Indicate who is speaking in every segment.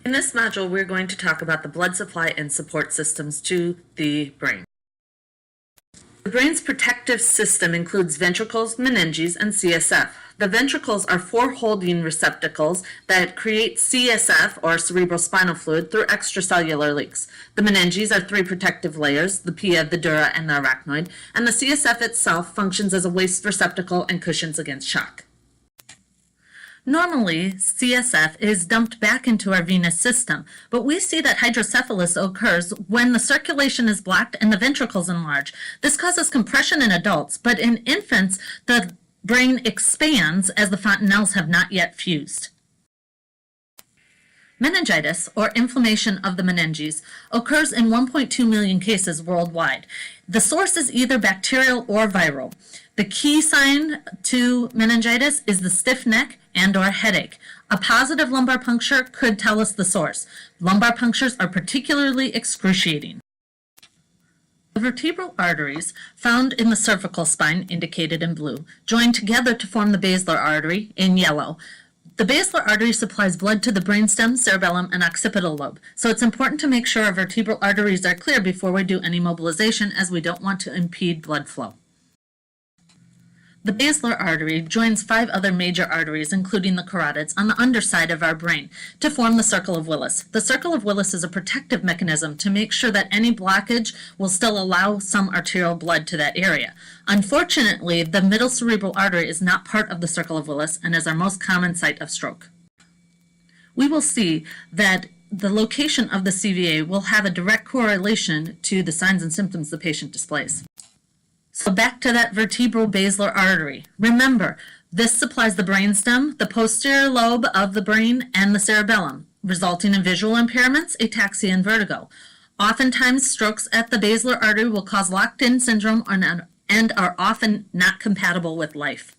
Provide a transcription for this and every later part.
Speaker 1: In this module, we're going to talk about the blood supply and support systems to the brain. The brain's protective system includes ventricles, meninges, and CSF. The ventricles are four holding receptacles that create CSF, or cerebral spinal fluid, through extracellular leaks. The meninges are three protective layers, the pia, the dura, and the arachnoid, and the CSF itself functions as a waste receptacle and cushions against shock. Normally, CSF is dumped back into our venous system, but we see that hydrocephalus occurs when the circulation is blocked and the ventricles enlarge. This causes compression in adults, but in infants, the brain expands as the fontanelles have not yet fused. Meningitis, or inflammation of the meninges, occurs in 1.2 million cases worldwide. The source is either bacterial or viral. The key sign to meningitis is the stiff neck and or headache. A positive lumbar puncture could tell us the source. Lumbar punctures are particularly excruciating. The vertebral arteries found in the cervical spine, indicated in blue, join together to form the basilar artery in yellow. The basilar artery supplies blood to the brainstem, cerebellum, and occipital lobe, so it's important to make sure our vertebral arteries are clear before we do any mobilization, as we don't want to impede blood flow. The basilar artery joins 5 other major arteries, including the carotids, on the underside of our brain to form the circle of Willis. The circle of Willis is a protective mechanism to make sure that any blockage will still allow some arterial blood to that area. Unfortunately, the middle cerebral artery is not part of the circle of Willis and is our most common site of stroke. We will see that the location of the CVA will have a direct correlation to the signs and symptoms the patient displays. So back to that vertebral basilar artery. Remember, this supplies the brainstem, the posterior lobe of the brain, and the cerebellum, resulting in visual impairments, ataxia, and vertigo. Oftentimes, strokes at the basilar artery will cause locked-in syndrome and are often not compatible with life.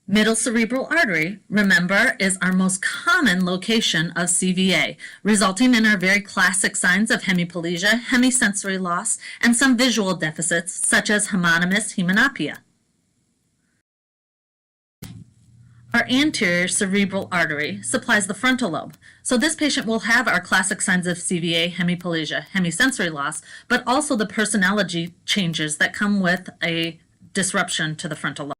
Speaker 1: Middle cerebral artery, remember, is our most common location of CVA, resulting in our very classic signs of hemiplegia, hemisensory loss, and some visual deficits, such as homonymous hemanopia. Our anterior cerebral artery supplies the frontal lobe, so this patient will have our classic signs of CVA, hemiplegia, hemisensory loss, but also the personality changes that come with a disruption to the frontal lobe.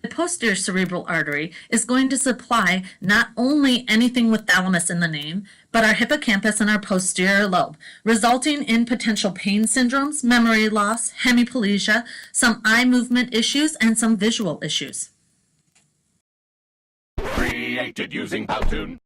Speaker 1: The posterior cerebral artery is going to supply not only anything with thalamus in the name, but our hippocampus and our posterior lobe, resulting in potential pain syndromes, memory loss, hemiplegia, some eye movement issues, and some visual issues.
Speaker 2: Created using Powtoon.